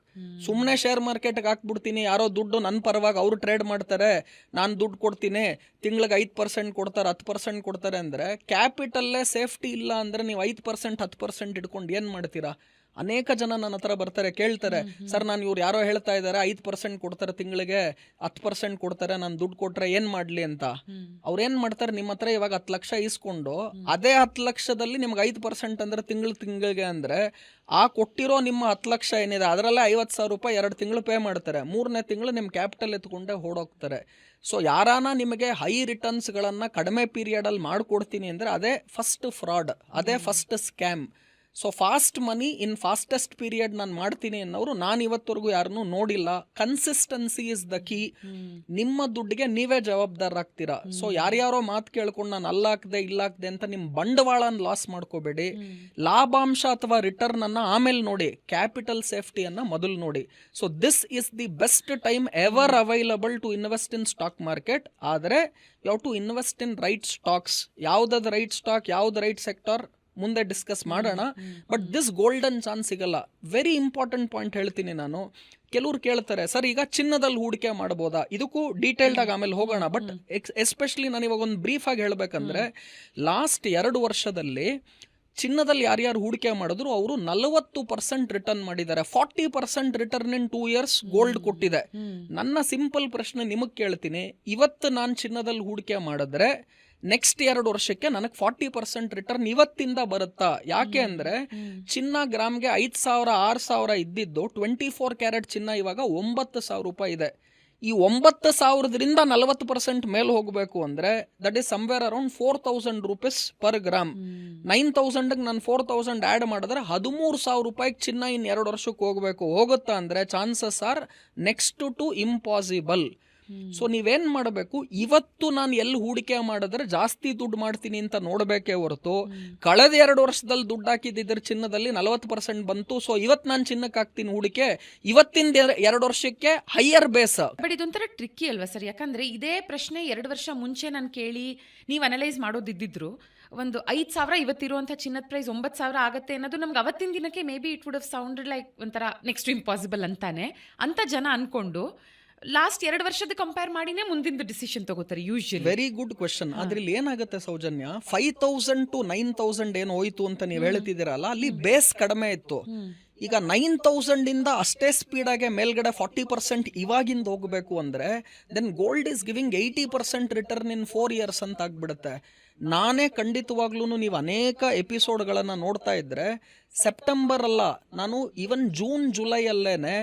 ಸುಮ್ಮನೆ ಶೇರ್ ಮಾರ್ಕೆಟ್ಗೆ ಹಾಕ್ಬಿಡ್ತೀನಿ, ಯಾರೋ ದುಡ್ಡು ನನ್ನ ಪರವಾಗಿ ಅವ್ರು ಟ್ರೇಡ್ ಮಾಡ್ತಾರೆ, ನಾನು ದುಡ್ಡು ಕೊಡ್ತೀನಿ, ತಿಂಗಳಿಗೆ 5% ಕೊಡ್ತಾರೆ, 10% ಕೊಡ್ತಾರೆ ಅಂದರೆ ಕ್ಯಾಪಿಟಲ್ಲೇ ಸೇಫ್ಟಿ ಇಲ್ಲ ಅಂದರೆ ನೀವು 5% 10% ಇಟ್ಕೊಂಡು ಏನು ಮಾಡ್ತೀರಾ? ಅನೇಕ ಜನ ನನ್ನ ಹತ್ರ ಬರ್ತಾರೆ, ಕೇಳ್ತಾರೆ, ಸರ್ ನಾನು ಇವ್ರು ಯಾರೋ ಹೇಳ್ತಾ ಇದ್ದಾರೆ 5% ಕೊಡ್ತಾರೆ ತಿಂಗಳಿಗೆ, 10% ಕೊಡ್ತಾರೆ, ನಾನು ದುಡ್ಡು ಕೊಟ್ರೆ ಏನ್ ಮಾಡ್ಲಿ ಅಂತ. ಅವ್ರು ಏನ್ ಮಾಡ್ತಾರೆ, ನಿಮ್ಮ ಹತ್ರ ಇವಾಗ 10 ಲಕ್ಷ ಇಸ್ಕೊಂಡು ಅದೇ 10 ಲಕ್ಷದಲ್ಲಿ ನಿಮ್ಗೆ 5% ಅಂದ್ರೆ ತಿಂಗಳಿಗೆ ಅಂದ್ರೆ ಆ ಕೊಟ್ಟಿರೋ ನಿಮ್ಮ 10 ಲಕ್ಷ ಏನಿದೆ ಅದರಲ್ಲೇ 50,000 ರೂಪಾಯಿ 2 ತಿಂಗಳು ಪೇ ಮಾಡ್ತಾರೆ. 3ನೇ ತಿಂಗಳು ನಿಮ್ಮ ಕ್ಯಾಪಿಟಲ್ ಎತ್ಕೊಂಡೆ ಓಡೋಗ್ತಾರೆ. ಸೊ ಯಾರಾನ ನಿಮಗೆ ಹೈ ರಿಟರ್ನ್ಸ್ಗಳನ್ನು ಕಡಿಮೆ ಪೀರಿಯಡಲ್ಲಿ ಮಾಡಿಕೊಡ್ತೀನಿ ಅಂದರೆ ಅದೇ ಫಸ್ಟ್ ಫ್ರಾಡ್, ಅದೇ ಫಸ್ಟ್ ಸ್ಕ್ಯಾಮ್. ಸೊ ಫಾಸ್ಟ್ ಮನಿ ಇನ್ ಫಾಸ್ಟೆಸ್ಟ್ ಪೀರಿಯಡ್ ನಾನು ಮಾಡ್ತೀನಿ ಅನ್ನೋರು ನಾನು ಇವತ್ತವರೆಗೂ ಯಾರನ್ನೂ ನೋಡಿಲ್ಲ. Consistency is the key. ನಿಮ್ಮ ದುಡ್ಡಿಗೆ ನೀವೇ ಜವಾಬ್ದಾರರಾಗ್ತೀರಾ. ಸೊ ಯಾರ್ಯಾರೋ ಮಾತು ಕೇಳ್ಕೊಂಡು ನಾನು ಅಲ್ಲಾಕ್ದೆ ಇಲ್ಲಾಕ್ದೆ ಅಂತ ನಿಮ್ಮ ಬಂಡವಾಳನ ಲಾಸ್ ಮಾಡ್ಕೋಬೇಡಿ. ಲಾಭಾಂಶ ಅಥವಾ ರಿಟರ್ನ್ ಅನ್ನ ಆಮೇಲೆ ನೋಡಿ, ಕ್ಯಾಪಿಟಲ್ ಸೇಫ್ಟಿಯನ್ನ ಮೊದಲು ನೋಡಿ. So this is the best time ever available to invest in stock market. ಆದರೆ you have to invest in right stocks. ಯಾವ್ದಾದ್ರು ರೈಟ್ ಸ್ಟಾಕ್, ಯಾವ್ದು ರೈಟ್ ಸೆಕ್ಟರ್ ಮುಂದೆ ಡಿಸ್ಕಸ್ ಮಾಡೋಣ. ಬಟ್ ದಿಸ್ ಗೋಲ್ಡನ್ ಚಾನ್ಸ್ ಸಿಗಲ್ಲ. ವೆರಿ ಇಂಪಾರ್ಟೆಂಟ್ ಪಾಯಿಂಟ್ ಹೇಳ್ತೀನಿ ನಾನು. ಕೆಲವ್ರು ಕೇಳ್ತಾರೆ, ಸರ್ ಈಗ ಚಿನ್ನದಲ್ಲಿ ಹೂಡಿಕೆ ಮಾಡ್ಬೋದಾ? ಇದಕ್ಕೂ ಡೀಟೇಲ್ಡ್ ಆಗಿ ಆಮೇಲೆ ಹೋಗೋಣ. ಬಟ್ ಎಸ್ಪೆಷಲಿ ನಾನು ಇವಾಗ ಒಂದು ಬ್ರೀಫ್ ಆಗಿ ಹೇಳ್ಬೇಕಂದ್ರೆ, ಲಾಸ್ಟ್ 2 ವರ್ಷದಲ್ಲಿ ಚಿನ್ನದಲ್ಲಿ ಯಾರ್ಯಾರು ಹೂಡಿಕೆ ಮಾಡಿದ್ರು ಅವರು 40% ರಿಟರ್ನ್ ಮಾಡಿದ್ದಾರೆ. 40% ರಿಟರ್ನ್ ಇನ್ 2 years ಗೋಲ್ಡ್ ಕೊಟ್ಟಿದೆ. ನನ್ನ ಸಿಂಪಲ್ ಪ್ರಶ್ನೆ ನಿಮಗೆ ಕೇಳ್ತೀನಿ, ಇವತ್ತು ನಾನು ಚಿನ್ನದಲ್ಲಿ ಹೂಡಿಕೆ ಮಾಡಿದ್ರೆ ನೆಕ್ಸ್ಟ್ 2 ವರ್ಷಕ್ಕೆ ನನಗೆ 40% ರಿಟರ್ನ್ ಇವತ್ತಿಂದ ಬರುತ್ತಾ? ಯಾಕೆ ಅಂದ್ರೆ ಚಿನ್ನ ಗ್ರಾಮ್ಗೆ 5,000 6,000 ಇದ್ದಿದ್ದು 24 ಕ್ಯಾರೆಟ್ ಚಿನ್ನ ಇವಾಗ 9,000 ರೂಪಾಯಿ ಇದೆ. ಈ 9,000ರಿಂದ 40% ಮೇಲೆ ಹೋಗಬೇಕು ಅಂದ್ರೆ that is somewhere around 4,000 rupees per gram. 9,000ಗೆ ನಾನು 4,000 ಆ್ಯಡ್ ಮಾಡಿದ್ರೆ 13,000 ರೂಪಾಯಿಗೆ ಚಿನ್ನ ಇನ್ನು 2 ವರ್ಷಕ್ಕೆ ಹೋಗುತ್ತಾ ಅಂದ್ರೆ chances are next to impossible. So ನೀವೇನ್ ಮಾಡಬೇಕು, ಇವತ್ತು ನಾನು ಎಲ್ಲಿ ಹೂಡಿಕೆ ಮಾಡಿದ್ರೆ ಜಾಸ್ತಿ ದುಡ್ಡು ಮಾಡ್ತೀನಿ ಅಂತ ನೋಡ್ಬೇಕೇ ಹೊರತು ಕಳೆದ 2 ವರ್ಷದಲ್ಲಿ ದುಡ್ಡು ಹಾಕಿದ್ದಿದ್ರೆ ಚಿನ್ನದಲ್ಲಿ 40% ಬಂತು, ಸೊ ಇವತ್ತು ನಾನು ಚಿನ್ನಕ್ಕೆ ಹಾಕ್ತೀನಿ ಹೂಡಿಕೆ, ಇವತ್ತಿನ 2 ವರ್ಷಕ್ಕೆ ಹೈಯರ್ ಬೇಸ್. ಬಟ್ ಇದೊಂಥರ ಟ್ರಿಕ್ಕಿ ಅಲ್ವಾ ಸರ್? ಯಾಕಂದ್ರೆ ಇದೇ ಪ್ರಶ್ನೆ 2 ವರ್ಷ ಮುಂಚೆ ನಾನು ಕೇಳಿ ನೀವು ಅನಲೈಸ್ ಮಾಡೋದಿದ್ದಿದ್ರು, ಒಂದು 5,000 ಇವತ್ತಿರುವಂಥ ಚಿನ್ನದ ಪ್ರೈಸ್ 9,000 ಆಗುತ್ತೆ ಅನ್ನೋದು ನಮ್ಗೆ ಅವತ್ತಿನ ದಿನಕ್ಕೆ may be it would have sounded like ಒಂಥರ ನೆಕ್ಸ್ಟ್ ಇಂಪಾಸಿಬಲ್ ಅಂತಾನೆ ಅಂತ ಜನ ಅನ್ಕೊಂಡು ಲಾಸ್ಟ್ 2 ವರ್ಷದ ಕಂಪೇರ್ ಮಾಡಿನೇ ಮುಂದಿನ ಡಿಸಿಷನ್ ತಗೋತಾರೆ ಯೂಶುವಲಿ. Very good question. ಅದ್ರಲ್ಲಿ ಏನಾಗುತ್ತೆ ಸೌಜನ್ಯ, 5,000 to 9,000 ಏನು ಹೋಯ್ತು ಅಂತ ನೀವು ಹೇಳ್ತಿದ್ದೀರಲ್ಲ, ಅಲ್ಲಿ ಬೇಸ್ ಕಡಿಮೆ ಇತ್ತು. ಈಗ 9,000 ಇಂದ ಅಷ್ಟೇ ಸ್ಪೀಡಾಗೆ ಮೇಲ್ಗಡೆ 40% ಇವಾಗಿಂದ ಹೋಗಬೇಕು ಅಂದ್ರೆ then gold is giving 80% return in 4 years ಅಂತ ಆಗ್ಬಿಡುತ್ತೆ. ನಾನೇ ಖಂಡಿತವಾಗ್ಲೂ ನೀವು ಅನೇಕ ಎಪಿಸೋಡ್ಗಳನ್ನು ನೋಡ್ತಾ ಇದ್ರೆ ಸೆಪ್ಟೆಂಬರ್ ಅಲ್ಲ, ನಾನು ಈವನ್ ಜೂನ್ ಜುಲೈ ಅಲ್ಲೇನೆ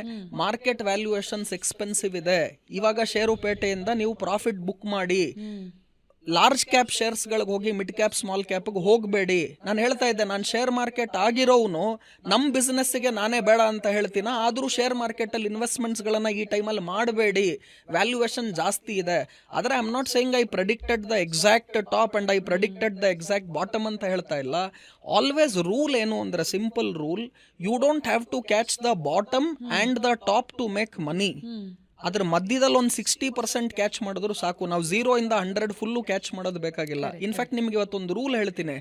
ಮಾರ್ಕೆಟ್ ವ್ಯಾಲ್ಯೂಯೇಷನ್ಸ್ ಎಕ್ಸ್ಪೆನ್ಸಿವ್ ಇದೆ, ಇವಾಗ ಷೇರುಪೇಟೆಯಿಂದ ನೀವು ಪ್ರಾಫಿಟ್ ಬುಕ್ ಮಾಡಿ, ಲಾರ್ಜ್ ಕ್ಯಾಪ್ ಶೇರ್ಸ್ಗಳಿಗೆ ಹೋಗಿ ಮಿಡ್ ಕ್ಯಾಪ್ ಸ್ಮಾಲ್ ಕ್ಯಾಪ್ಗೆ ಹೋಗಬೇಡಿ. ನಾನು ಹೇಳ್ತಾ ಇದ್ದೆ, ನಾನು ಶೇರ್ ಮಾರ್ಕೆಟ್ ಆಗಿರೋನು ನಮ್ಮ ಬಿಸ್ನೆಸ್ಗೆ ನಾನೇ ಬೇಡ ಅಂತ ಹೇಳ್ತೀನ, ಆದರೂ ಶೇರ್ ಮಾರ್ಕೆಟಲ್ಲಿ ಇನ್ವೆಸ್ಟ್ಮೆಂಟ್ಸ್ಗಳನ್ನು ಈ ಟೈಮಲ್ಲಿ ಮಾಡಬೇಡಿ, ವ್ಯಾಲ್ಯೂಯೇಷನ್ ಜಾಸ್ತಿ ಇದೆ. ಆದರೆ I am not saying I predicted the exact top and I predicted the exact bottom ಅಂತ ಹೇಳ್ತಾ ಇಲ್ಲ. ಆಲ್ವೇಸ್ ರೂಲ್ ಏನು ಅಂದರೆ simple rule, you don't have to catch the bottom and the top to make money. ಅದ್ರ ಮಧ್ಯದಲ್ಲಿ ಒಂದು 60% ಕ್ಯಾಚ್ ಮಾಡಿದ್ರು ಸಾಕು. ನಾವು 0 ಇಂದ 100 ಫುಲ್ಲು ಕ್ಯಾಚ್ ಮಾಡೋದು ಬೇಕಾಗಿಲ್ಲ. ಇನ್ಫ್ಯಾಕ್ಟ್ ನಿಮ್ಗೆ ಇವತ್ತೊಂದು ರೂಲ್ ಹೇಳ್ತೀನಿ,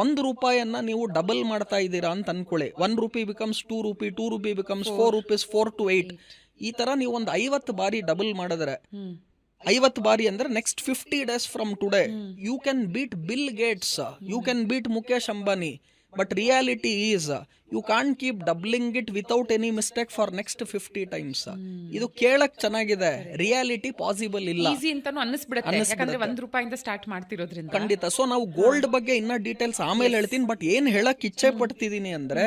1 ರೂಪಾಯಿಯನ್ನ ನೀವು ಡಬಲ್ ಮಾಡ್ತಾ ಇದ್ದೀರಾ ಅಂತ ಅನ್ಕೊಳ್ಳಿ. 1 rupee becomes 2 rupee, 2 rupee becomes 4 rupees, 4 to 8. ಈ ತರ ನೀವು ಒಂದು 50 ಬಾರಿ ಡಬಲ್ ಮಾಡಿದ್ರೆ 50 ಬಾರಿ ಅಂದ್ರೆ next 50 days from today you can beat Bill Gates, you can beat Mukesh Ambani. But reality is you can't keep doubling it without any mistake for next 50 times. ಇದು ಕೇಳಕ್ ಚೆನ್ನಾಗಿದೆ, ರಿಯಾಲಿಟಿ ಪಾಸಿಬಲ್ ಇಲ್ಲ. ಈಸಿ ಅಂತಾನು ಅನ್ನಿಸ್ಬಿಡುತ್ತೆ, ಯಾಕಂದ್ರೆ 1 ರೂಪಾಯಿಂದ ಸ್ಟಾರ್ಟ್ ಮಾಡ್ತಿರೋದ್ರಿಂದ. ಖಂಡಿತ. ಸೊ ನಾವು ಗೋಲ್ಡ್ ಬಗ್ಗೆ ಇನ್ನ ಡೀಟೇಲ್ಸ್ ಆಮೇಲೆ ಹೇಳ್ತೀನಿ. ಬಟ್ ಏನ್ ಹೇಳಕ್ ಇಚ್ಛೆ ಪಡ್ತಿದೀನಿ ಅಂದ್ರೆ,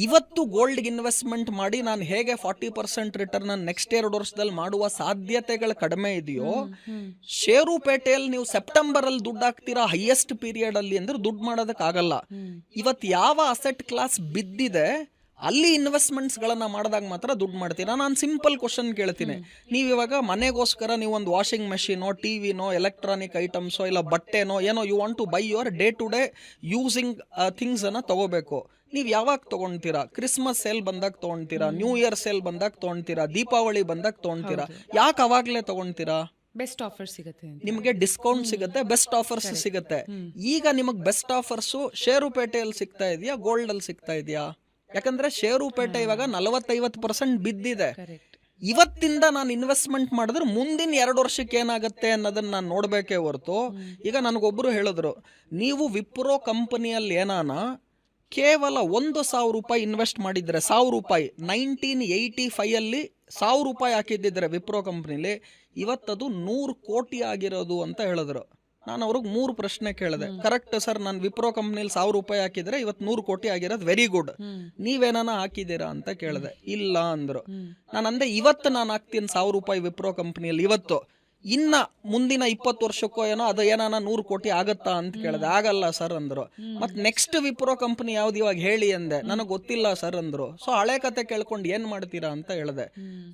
ಇವತ್ತು ಗೋಲ್ಡ್ಗೆ ಇನ್ವೆಸ್ಟ್ಮೆಂಟ್ ಮಾಡಿ ನಾನು ಹೇಗೆ 40% ರಿಟರ್ನ್ ನೆಕ್ಸ್ಟ್ 2 ವರ್ಷದಲ್ಲಿ ಮಾಡುವ ಸಾಧ್ಯತೆಗಳು ಕಡಿಮೆ ಇದೆಯೋ, ಷೇರುಪೇಟೆಯಲ್ಲಿ ನೀವು ಸೆಪ್ಟೆಂಬರ್ ಅಲ್ಲಿ ದುಡ್ಡು ಹಾಕ್ತೀರಾ ಹೈಯೆಸ್ಟ್ ಪೀರಿಯಡ್ ಅಲ್ಲಿ ಅಂದ್ರೆ ದುಡ್ಡು ಮಾಡೋದಕ್ಕಾಗಲ್ಲ. ಇವತ್ತು ಯಾವ ಅಸೆಟ್ ಕ್ಲಾಸ್ ಬಿದ್ದಿದೆ ಅಲ್ಲಿ ಇನ್ವೆಸ್ಟ್ಮೆಂಟ್ಸ್ ಗಳನ್ನ ಮಾಡಿದಾಗ ಮಾತ್ರ ದುಡ್ಡು ಮಾಡ್ತೀರಾ. ನಾನು ಸಿಂಪಲ್ ಕ್ವಶನ್ ಕೇಳ್ತೀನಿ, ನೀವು ಇವಾಗ ಮನೆಗೋಸ್ಕರ ನೀವು ಒಂದು ವಾಷಿಂಗ್ ಮೆಷಿನೋ, ಟಿವಿನೋ, ಎಲೆಕ್ಟ್ರಾನಿಕ್ ಐಟಮ್ಸೋ ಇಲ್ಲ ಬಟ್ಟೆನೋ ಏನೋ you want to buy your day to day using things ಅನ್ನ ತಗೋಬೇಕು. ನೀವು ಯಾವಾಗ ತಗೊಂತೀರಾ? ಕ್ರಿಸ್ಮಸ್ ಸೇಲ್ ಬಂದಾಗ ತಗೊಂತೀರಾ, ನ್ಯೂ ಇಯರ್ ಸೇಲ್ ಬಂದಾಗ ತಗೊಂತೀರಾ, ದೀಪಾವಳಿ ಬಂದಾಗ ತಗೊಂತೀರಾ. ಯಾಕೆ ಅವಾಗ್ಲೇ ತಗೊಂತೀರಾ? ಬೆಸ್ಟ್ ಆಫರ್ ಸಿಗುತ್ತೆ ಅಂತ. ನಿಮಗೆ ಡಿಸ್ಕೌಂಟ್ ಸಿಗುತ್ತೆ, ಬೆಸ್ಟ್ ಆಫರ್ಸ್ ಸಿಗುತ್ತೆ. ಈಗ ನಿಮಗೆ ಬೆಸ್ಟ್ ಆಫರ್ಸ್ ಷೇರುಪೇಟೆಯಲ್ಲಿ ಸಿಗ್ತಾ ಇದೆಯಾ, ಗೋಲ್ಡ್ ಅಲ್ಲಿ ಸಿಗ್ತಾ ಇದೆಯಾ? ಯಾಕಂದ್ರೆ ಷೇರುಪೇಟೆ ಇವಾಗ 40-50% ಬಿದ್ದಿದೆ. ಇವತ್ತಿಂದ ನಾನು ಇನ್ವೆಸ್ಟ್ಮೆಂಟ್ ಮಾಡಿದ್ರೆ ಮುಂದಿನ 2 ವರ್ಷಕ್ಕೆ ಏನಾಗುತ್ತೆ ಅನ್ನೋದನ್ನ ನಾನು ನೋಡ್ಬೇಕೇ ಹೊರತು, ಈಗ ನನಗೊಬ್ರು ಹೇಳಿದ್ರು, ನೀವು ವಿಪ್ರೋ ಕಂಪನಿಯಲ್ಲಿ ಏನಾನ ಕೇವಲ 1,000 ರೂಪಾಯಿ ಇನ್ವೆಸ್ಟ್ ಮಾಡಿದ್ರೆ, 1,000 ರೂಪಾಯಿ 1985 ಅಲ್ಲಿ 1,000 ರೂಪಾಯಿ ಹಾಕಿದ್ದಿದ್ರೆ ವಿಪ್ರೋ ಕಂಪ್ನಿಲಿ, ಇವತ್ತದು 100 ಕೋಟಿ ಆಗಿರೋದು ಅಂತ ಹೇಳಿದ್ರು. ನಾನು ಅವ್ರಿಗೆ 3 ಪ್ರಶ್ನೆ ಕೇಳಿದೆ. ಕರೆಕ್ಟ್ ಸರ್, ನಾನು ವಿಪ್ರೋ ಕಂಪ್ನಿಲಿ 1,000 ರೂಪಾಯಿ ಹಾಕಿದ್ರೆ ಇವತ್ತು 100 ಕೋಟಿ ಆಗಿರೋದು ವೆರಿ ಗುಡ್, ನೀವೇನಾನ ಹಾಕಿದ್ದೀರಾ ಅಂತ ಕೇಳಿದೆ. ಇಲ್ಲ ಅಂದ್ರು. ನಾನು ಅಂದೆ ಇವತ್ತು ನಾನು ಹಾಕ್ತೀನಿ 1,000 ರೂಪಾಯಿ ವಿಪ್ರೋ ಕಂಪ್ನಿಯಲ್ಲಿ, ಇವತ್ತು ಇನ್ನ ಮುಂದಿನ 20 ವರ್ಷಕ್ಕೋ ಏನೋ ಅದು ಏನಾನ 100 ಕೋಟಿ ಆಗತ್ತಾ ಅಂತ ಕೇಳಿದೆ. ಆಗಲ್ಲ ಸರ್ ಅಂದ್ರು. ಮತ್ ನೆಕ್ಸ್ಟ್ ವಿಪ್ರೋ ಕಂಪನಿ ಯಾವ್ದು ಇವಾಗ ಹೇಳಿ ಅಂದೆ. ನನಗೆ ಗೊತ್ತಿಲ್ಲ ಸರ್ ಅಂದ್ರು. ಸೊ ಹಳೆ ಕತೆ ಕೇಳ್ಕೊಂಡು ಏನ್ ಮಾಡ್ತೀರಾ ಅಂತ ಹೇಳಿದೆ.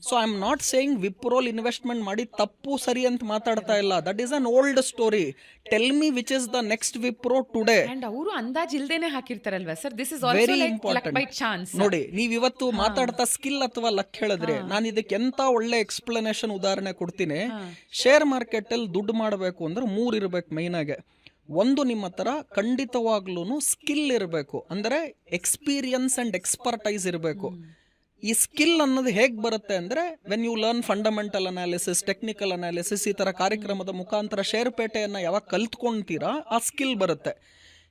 So I am not saying ವಿಪ್ರೋಲ್ ಇನ್ವೆಸ್ಟ್ಮೆಂಟ್ ಮಾಡಿ ತಪ್ಪು ಸರಿ ಅಂತ ಮಾತಾಡ್ತಾ ಇಲ್ಲ. That is an old story. Tell me which is the next Wipro today. And ಅವರು ಅಂದಾಜ್ ಇಲ್ದೇನೆ ಹಾಕಿರ್ತಾರಲ್ವಾ sir? This is very also important. By chance. ನೋಡಿ, ನೀವ್ ಇವತ್ತು ಮಾತಾಡ್ತಾ ಸ್ಕಿಲ್ ಅಥವಾ ಲಕ್ ಹೇಳಿದ್ರೆ, ನಾನು ಇದಕ್ಕೆ ಎಂತ ಒಳ್ಳೆ ಎಕ್ಸ್ಪ್ಲನೇಷನ್ ಉದಾಹರಣೆ ಕೊಡ್ತೀನಿ. ಶೇರ್ ಮಾರ್ಕೆಟ್ ಅಲ್ಲಿ ದುಡ್ಡು ಮಾಡಬೇಕು ಅಂದ್ರೆ 3 ಇರ್ಬೇಕು ಮೈನ್ ಆಗಿ. ಒಂದು, ನಿಮ್ಮ ಹತ್ರ ಖಂಡಿತವಾಗ್ಲೂ ಸ್ಕಿಲ್ ಇರಬೇಕು, ಅಂದ್ರೆ ಎಕ್ಸ್ಪೀರಿಯನ್ಸ್ ಅಂಡ್ ಎಕ್ಸ್ಪರ್ಟೈಸ್ ಇರಬೇಕು. ಈ ಸ್ಕಿಲ್ ಅನ್ನೋದು ಹೇಗ್ ಬರುತ್ತೆ ಅಂದ್ರೆ, when you learn fundamental analysis, technical analysis, ಈ ತರ ಕಾರ್ಯಕ್ರಮದ ಮುಖಾಂತರ ಷೇರುಪೇಟೆಯನ್ನ ಯಾವಾಗ ಕಲ್ತ್ಕೊಂತೀರಾ ಆ ಸ್ಕಿಲ್ ಬರುತ್ತೆ.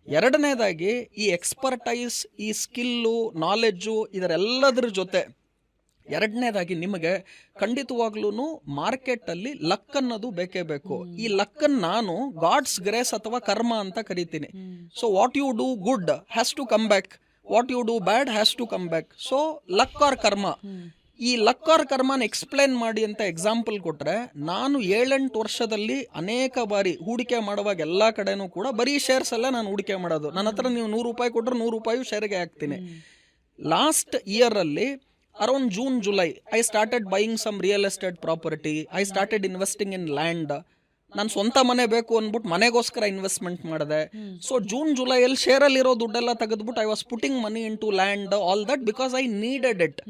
ಎರಡನೇದಾಗಿ ಈ ಎಕ್ಸ್ಪರ್ಟೈಸ್, ಈ ಸ್ಕಿಲ್ಲು, ನಾಲೆಡ್ಜು ಇದರೆಲ್ಲದರ ಜೊತೆ ಎರಡನೇದಾಗಿ ನಿಮಗೆ ಖಂಡಿತವಾಗ್ಲೂ ಮಾರ್ಕೆಟ್ ಅಲ್ಲಿ ಲಕ್ ಅನ್ನೋದು ಬೇಕೇ ಬೇಕು. ಈ ಲಕ್ ಅನ್ನು ನಾನು ಗಾಡ್ಸ್ ಗ್ರೇಸ್ ಅಥವಾ ಕರ್ಮ ಅಂತ ಕರಿತೀನಿ. So what you do good has to come back, what you do bad has to come back. So luck or karma. ಈ ಲಕ್ ಆರ್ ಕರ್ಮನ ಎಕ್ಸ್ಪ್ಲೇನ್ ಮಾಡಿ ಅಂತ ಎಕ್ಸಾಂಪಲ್ ಕೊಟ್ರೆ, ನಾನು 7-8 ವರ್ಷದಲ್ಲಿ ಅನೇಕ ಬಾರಿ ಹೂಡಿಕೆ ಮಾಡುವಾಗ ಎಲ್ಲಾ ಕಡೆನೂ ಕೂಡ ಬರೀ ಶೇರ್ಸ್ ಎಲ್ಲ ನಾನು ಹೂಡಿಕೆ ಮಾಡೋದು. ನನ್ನ ಹತ್ರ ನೀವು 100 ರೂಪಾಯಿ ಕೊಟ್ರೆ 100 ರೂಪಾಯಿ ಶೇರ್ಗೆ ಹಾಕ್ತೀನಿ. ಲಾಸ್ಟ್ ಇಯರ್ ಅಲ್ಲಿ around June, July, I started buying some real estate property. I started investing in land. ನಾನು ಸ್ವಂತ ಮನೆ ಬೇಕು ಅಂದ್ಬಿಟ್ಟು ಮನೆಗೋಸ್ಕರ ಇನ್ವೆಸ್ಟ್ಮೆಂಟ್ ಮಾಡಿದೆ. ಸೊ June, July ಅಲ್ಲಿ ಶೇರ್ ಅಲ್ಲಿ ಇರೋ ದುಡ್ಡೆಲ್ಲ ತೆಗೆದ್ಬಿಟ್ಟು I was putting money in to land, all that, because I needed it.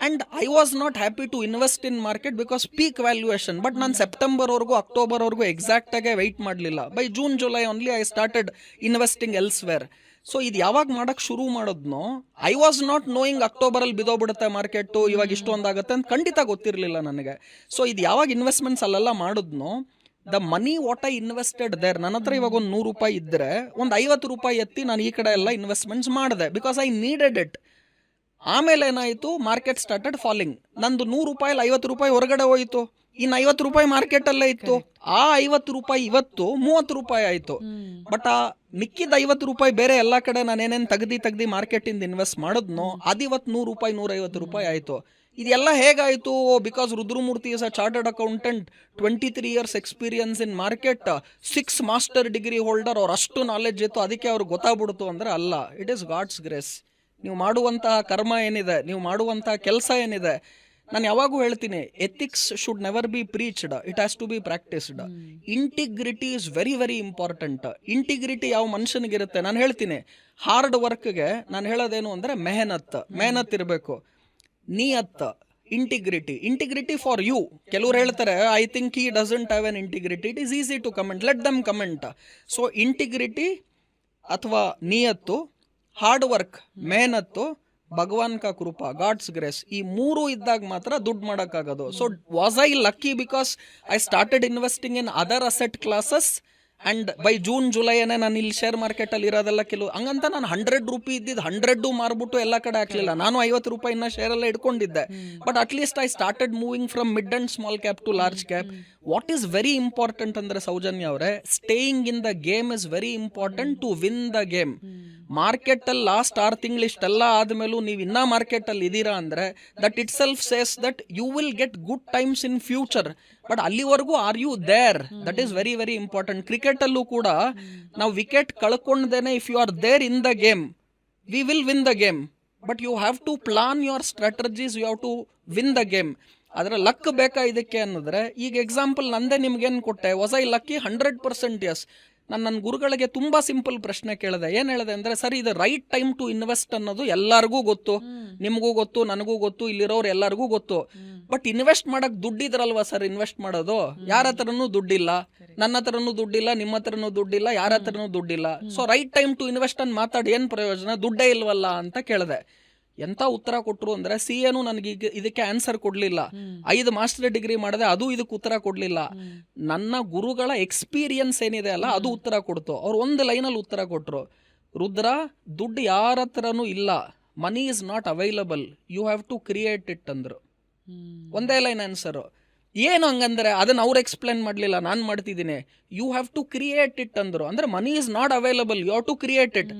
And I was not happy to invest in market because peak valuation. But ನಾನು ಸೆಪ್ಟೆಂಬರ್ ವರ್ಗೂ ಅಕ್ಟೋಬರ್ ವರ್ಗೂ ಎಕ್ಸಾಕ್ಟ್ ಆಗಿ ವೆಯ್ಟ್ ಮಾಡಲಿಲ್ಲ. By June, July only I started investing elsewhere. So ಇದು ಯಾವಾಗ ಮಾಡಕ್ ಶುರು ಮಾಡೋದ್ನೋ, I was not knowing October ಅಲ್ಲಿ ಬಿದೋಗ್ಬಿಡುತ್ತೆ ಮಾರ್ಕೆಟ್, ಇವಾಗ ಇಷ್ಟೊಂದಾಗುತ್ತೆ ಅಂತ ಖಂಡಿತ ಗೊತ್ತಿರಲಿಲ್ಲ ನನಗೆ. ಸೊ ಇದು ಯಾವಾಗ ಇನ್ವೆಸ್ಟ್ಮೆಂಟ್ಸ್ ಅಲ್ಲೆಲ್ಲ ಮಾಡಿದ್ನೋ, the money what I invested there, ನನ್ನ ಹತ್ರ ಇವಾಗ ಒಂದು 100 ರೂಪಾಯಿ ಇದ್ರೆ ಒಂದು 50 ರೂಪಾಯಿ ಎತ್ತಿ ನಾನು ಈ ಕಡೆ ಎಲ್ಲ ಇನ್ವೆಸ್ಟ್ಮೆಂಟ್ಸ್ ಮಾಡಿದೆ, ಬಿಕಾಸ್ ಐ ನೀಡೆಡ್ ಇಟ್. ಆಮೇಲೆ ಏನಾಯ್ತು, ಮಾರ್ಕೆಟ್ ಸ್ಟಾರ್ಟೆಡ್ ಫಾಲಿಂಗ್. ನಂದು 100 ರೂಪಾಯಲ್ಲಿ 50 ರೂಪಾಯಿ ಹೊರಗಡೆ ಹೋಯ್ತು, ಇನ್ನು 50 ರೂಪಾಯಿ ಮಾರ್ಕೆಟ್ ಅಲ್ಲೇ ಇತ್ತು. ಆ 50 ರೂಪಾಯಿ ಇವತ್ತು 30 ರೂಪಾಯಿ ಆಯ್ತು. ಬಟ್ ಆ ಮಿಕ್ಕಿದ 50 ರೂಪಾಯಿ ಬೇರೆ ಎಲ್ಲಾ ಕಡೆ ನಾನು ಏನೇನು ತೆಗ್ದಿ ಮಾರ್ಕೆಟ್ ಇಂದ ಇನ್ವೆಸ್ಟ್ ಮಾಡಿದ್ನೋ ಅದಿವತ್ತು 100 ರೂಪಾಯಿ 150 ರೂಪಾಯಿ ಆಯ್ತು. ಇದೆಲ್ಲ ಹೇಗಾಯ್ತು? Because Rudramurthy is a chartered accountant, 23 years experience in market, 6 master degree holder, ಅವ್ರು ಅಷ್ಟು ನಾಲೆಡ್ಜ್ ಇತ್ತು, ಅದಕ್ಕೆ ಅವ್ರಿಗೆ ಗೊತ್ತಾಗ್ಬಿಡ್ತು ಅಂದ್ರೆ ಅಲ್ಲ. It is God's grace. ನೀವು ಮಾಡುವಂತಹ ಕರ್ಮ ಏನಿದೆ, ನೀವು ಮಾಡುವಂತಹ ಕೆಲಸ ಏನಿದೆ, ನಾನು ಯಾವಾಗೂ ಹೇಳ್ತೀನಿ, ethics should never be preached, it has to be practised. Integrity is very very important. Integrity ಯಾವ ಮನುಷ್ಯನಿಗಿರುತ್ತೆ? ನಾನು ಹೇಳ್ತೀನಿ, ಹಾರ್ಡ್ ವರ್ಕ್ಗೆ ನಾನು ಹೇಳೋದೇನು ಅಂದ್ರೆ ಮೆಹನತ್ ಇರಬೇಕು. ನಿಯತ್, ಇಂಟಿಗ್ರಿಟಿ ಫಾರ್ ಯು. ಕೆಲವ್ರು ಹೇಳ್ತಾರೆ, I think he doesn't have an integrity, it is easy to comment, let them comment. So integrity ಅಥವಾ ನಿಯತ್ತು, ಹಾರ್ಡ್ ವರ್ಕ್, ಮೆಹನತ್ತು, ಭಗವಾನ್ ಕಾ ಕೃಪಾ, ಗಾಡ್ಸ್ ಗ್ರೇಸ್, ಈ 3 ಇದ್ದಾಗ ಮಾತ್ರ ದುಡ್ಡು ಮಾಡೋಕ್ಕಾಗೋದು. So was I lucky because I started investing in other asset classes and by June, July ನಾನು ಇಲ್ಲಿ ಶೇರ್ ಮಾರ್ಕೆಟ್ ಅಲ್ಲಿ ಇರೋದೆಲ್ಲ ಕೆಲವು ಹಂಗಂತ ನಾನು 100 ರೂಪಾಯಿ ಇದ್ದಿದ್ದು 100 ಮಾರ್ಬಿಟ್ಟು ಎಲ್ಲ ಕಡೆ ಹಾಕ್ಲಿಲ್ಲ. ನಾನು 50 ರೂಪಾಯಿನ ಶೇರ್ ಎಲ್ಲ ಇಟ್ಕೊಂಡಿದ್ದೆ. But at least I started moving from mid and small cap to large cap. What is very important ಅಂದ್ರೆ ಸೌಜನ್ಯ ಅವರೇ, staying in the game is very important to win the game. ಮಾರ್ಕೆಟಲ್ಲಿ ಲಾಸ್ಟ್ 6 ತಿಂಗಳು ಇಷ್ಟೆಲ್ಲ ಆದಮೇಲೂ ನೀವು ಇನ್ನೂ ಮಾರ್ಕೆಟಲ್ಲಿ ಇದ್ದೀರಾ ಅಂದರೆ that itself says that you will get good times in future. But ಅಲ್ಲಿವರೆಗೂ are you there, that is very very important. ಕ್ರಿಕೆಟಲ್ಲೂ ಕೂಡ ನಾವು ವಿಕೆಟ್ ಕಳ್ಕೊಂಡೇನೆ if you are there in the game we will win the game. But you have to plan your strategies, you have to win the game. ಅದರ ಲಕ್ ಬೇಕಾ ಇದಕ್ಕೆ ಅನ್ನೋದ್ರೆ, ಈಗ ಎಕ್ಸಾಂಪಲ್ ನಂದೇ ನಿಮ್ಗೇನು ಕೊಟ್ಟೆ, ವಾಸ್ ಐ ಲಕ್ಕಿ? 100% ಎಸ್. ನಾನು ನನ್ನ ಗುರುಗಳಿಗೆ ತುಂಬ ಸಿಂಪಲ್ ಪ್ರಶ್ನೆ ಕೇಳಿದೆ. ಏನು ಹೇಳಿದೆ ಅಂದರೆ, ಸರ್ ಇದು ರೈಟ್ ಟೈಮ್ ಟು ಇನ್ವೆಸ್ಟ್ ಅನ್ನೋದು ಎಲ್ಲರಿಗೂ ಗೊತ್ತು, ನಿಮಗೂ ಗೊತ್ತು, ನನಗೂ ಗೊತ್ತು, ಇಲ್ಲಿರೋರು ಎಲ್ಲರಿಗೂ ಗೊತ್ತು. ಬಟ್ ಇನ್ವೆಸ್ಟ್ ಮಾಡಕ್ ದುಡ್ಡಿದ್ರಲ್ವಾ ಸರ್ ಇನ್ವೆಸ್ಟ್ ಮಾಡೋದು? ಯಾರ ಹತ್ರನೂ ದುಡ್ಡಿಲ್ಲ, ನನ್ನ ಹತ್ರನೂ ದುಡ್ಡಿಲ್ಲ, ನಿಮ್ಮ ಹತ್ರನೂ ದುಡ್ಡಿಲ್ಲ, ಯಾರ ಹತ್ರನೂ ದುಡ್ಡಿಲ್ಲ. So right time to invest ಅಂತ ಮಾತಾಡಿ ಏನು ಪ್ರಯೋಜನ? ದುಡ್ಡೇ ಇಲ್ವಲ್ಲ ಅಂತ ಕೇಳಿದೆ. ಎಂಥ ಉತ್ತರ ಕೊಟ್ಟರು ಅಂದರೆ, ಸಿ ಎನು ನನಗೆ ಇದಕ್ಕೆ ಆನ್ಸರ್ ಕೊಡಲಿಲ್ಲ. 5 ಮಾಸ್ಟರ್ ಡಿಗ್ರಿ ಮಾಡಿದೆ, ಅದು ಇದಕ್ಕೆ ಉತ್ತರ ಕೊಡಲಿಲ್ಲ. ನನ್ನ ಗುರುಗಳ ಎಕ್ಸ್ಪೀರಿಯನ್ಸ್ ಏನಿದೆ ಅಲ್ಲ, ಅದು ಉತ್ತರ ಕೊಡ್ತು. ಅವ್ರು ಒಂದು ಲೈನಲ್ಲಿ ಉತ್ತರ ಕೊಟ್ಟರು, ರುದ್ರ, ದುಡ್ಡು ಯಾರ ಹತ್ರನೂ ಇಲ್ಲ, money is not available, you have to create it ಅಂದರು. ಒಂದೇ ಲೈನ್ ಆನ್ಸರು. ಏನು ಹಂಗಂದ್ರೆ ಅದನ್ನು ಅವ್ರು ಎಕ್ಸ್ಪ್ಲೇನ್ ಮಾಡಲಿಲ್ಲ, ನಾನು ಮಾಡ್ತಿದ್ದೀನಿ. You have to create it ಅಂದರು. ಅಂದರೆ money is not available, you have to create it.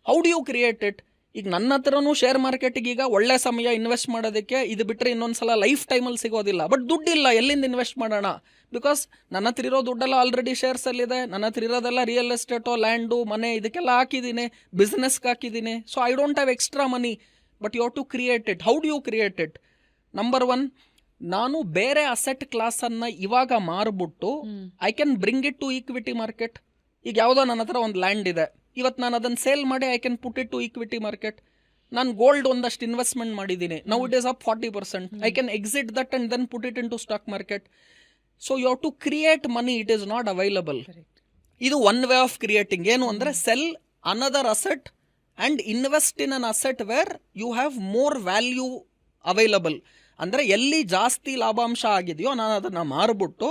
How do you create it? ಈಗ ನನ್ನ ಹತ್ರನೂ ಶೇರ್ ಮಾರ್ಕೆಟಿಗೆ ಈಗ ಒಳ್ಳೆ ಸಮಯ ಇನ್ವೆಸ್ಟ್ ಮಾಡೋದಕ್ಕೆ, ಇದು ಬಿಟ್ಟರೆ ಇನ್ನೊಂದ್ಸಲ ಲೈಫ್ ಟೈಮಲ್ಲಿ ಸಿಗೋದಿಲ್ಲ. ಬಟ್ ದುಡ್ಡಿಲ್ಲ, ಎಲ್ಲಿಂದ ಇನ್ವೆಸ್ಟ್ ಮಾಡೋಣ? ಬಿಕಾಸ್ ನನ್ನ ಹತ್ರ ಇರೋ ದುಡ್ಡೆಲ್ಲ ಆಲ್ರೆಡಿ ಶೇರ್ಸಲ್ಲಿದೆ, ನನ್ನ ಹತ್ರ ಇರೋದೆಲ್ಲ ರಿಯಲ್ ಎಸ್ಟೇಟು, ಲ್ಯಾಂಡು, ಮನೆ, ಇದಕ್ಕೆಲ್ಲ ಹಾಕಿದ್ದೀನಿ, ಬಿಸ್ನೆಸ್ಗೆ ಹಾಕಿದ್ದೀನಿ. So I don't have extra money. But you have to create it. How do you create it? Number 1, ನಾನು ಬೇರೆ ಅಸೆಟ್ ಕ್ಲಾಸನ್ನು ಇವಾಗ ಮಾರ್ಬಿಟ್ಟು I can bring it to equity market. ಈಗ ಯಾವುದೋ ನನ್ನ ಹತ್ರ ಒಂದು ಲ್ಯಾಂಡ್ ಇದೆ, ಇವತ್ತು ನಾನು ಅದನ್ನು ಸೇಲ್ ಮಾಡಿ I can put it to equity market. ನಾನು ಗೋಲ್ಡ್ ಒಂದಷ್ಟು ಇನ್ವೆಸ್ಟ್ಮೆಂಟ್ ಮಾಡಿದ್ದೀನಿ, now it is up 40%. I can exit that and then put it in to stock market. So you have to create money, it is not available. ಇದು ಒನ್ ವೇ ಆಫ್ ಕ್ರಿಯೇಟಿಂಗ್. ಏನು ಅಂದರೆ, sell another asset and invest in an asset where you have more value available. ಅಂದರೆ ಎಲ್ಲಿ ಜಾಸ್ತಿ ಲಾಭಾಂಶ ಆಗಿದೆಯೋ ನಾನು ಅದನ್ನು ಮಾರ್ಬಿಟ್ಟು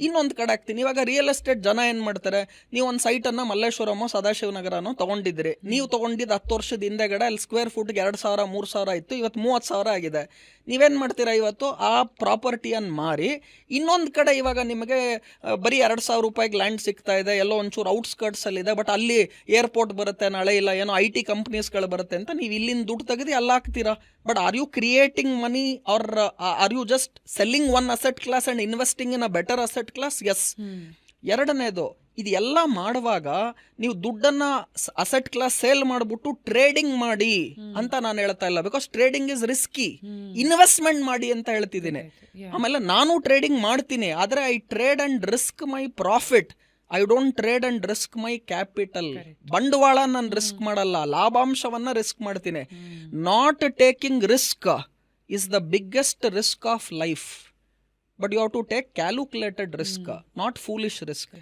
ಇನ್ನೊಂದು ಕಡೆ ಹಾಕ್ತೀನಿ. ಇವಾಗ ರಿಯಲ್ ಎಸ್ಟೇಟ್ ಜನ ಏನು ಮಾಡ್ತಾರೆ, ನೀವು ಒಂದು ಸೈಟನ್ನು ಮಲ್ಲೇಶ್ವರಮೋ ಸದಾಶಿವನಗರನೋ ತೊಗೊಂಡಿದ್ರಿ, ನೀವು ತೊಗೊಂಡಿದ್ದು 10 ವರ್ಷದ ಹಿಂದೆಗಡೆ ಅಲ್ಲಿ ಸ್ಕ್ವೇರ್ ಫುಟ್ಗೆ 2,000 3,000 ಇತ್ತು, ಇವತ್ತು 30,000 ಆಗಿದೆ. ನೀವೇನು ಮಾಡ್ತೀರಾ, ಇವತ್ತು ಆ ಪ್ರಾಪರ್ಟಿಯನ್ನು ಮಾರಿ ಇನ್ನೊಂದು ಕಡೆ ಇವಾಗ ನಿಮಗೆ ಬರೀ 2,000 ರೂಪಾಯಿಗೆ ಲ್ಯಾಂಡ್ ಸಿಗ್ತಾ ಇದೆ, ಎಲ್ಲೋ ಒಂಚೂರು ಔಟ್ಸ್ಕರ್ಟ್ಸಲ್ಲಿದೆ, ಬಟ್ ಅಲ್ಲಿ ಏರ್ಪೋರ್ಟ್ ಬರುತ್ತೆ ನಾಳೆ, ಇಲ್ಲ ಏನೋ IT ಕಂಪ್ನೀಸ್ಗಳು ಬರುತ್ತೆ ಅಂತ ನೀವು ಇಲ್ಲಿಂದ ದುಡ್ಡು ತೆಗೆದು ಅಲ್ಲಿ ಹಾಕ್ತೀರಾ. But are you creating money or are you just selling one asset class and investing in a better asset class? Yes. ಎರಡನೇದು, ಇದೆಲ್ಲ ಮಾಡುವಾಗ ನೀವು ದುಡ್ಡನ್ನು ಅಸೆಟ್ ಕ್ಲಾಸ್ ಸೇಲ್ ಮಾಡಿಬಿಟ್ಟು ಟ್ರೇಡಿಂಗ್ ಮಾಡಿ ಅಂತ ನಾನು ಹೇಳ್ತಾ ಇಲ್ಲ. Because trading is risky. Investment ಮಾಡಿ ಅಂತ ಹೇಳ್ತಿದ್ದೀನಿ. ಆಮೇಲೆ ನಾನು ಟ್ರೇಡಿಂಗ್ ಮಾಡ್ತೀನಿ, ಆದರೆ I trade and risk my profit. I don't trade and risk my capital. ಬಂಡವಾಳ ನಾನು ರಿಸ್ಕ್ ಮಾಡಲ್ಲ, ಲಾಭಾಂಶವನ್ನ ರಿಸ್ಕ್ ಮಾಡ್ತೀನಿ. Not taking risk is the biggest risk of life. But you have to take calculated risk, not foolish risk.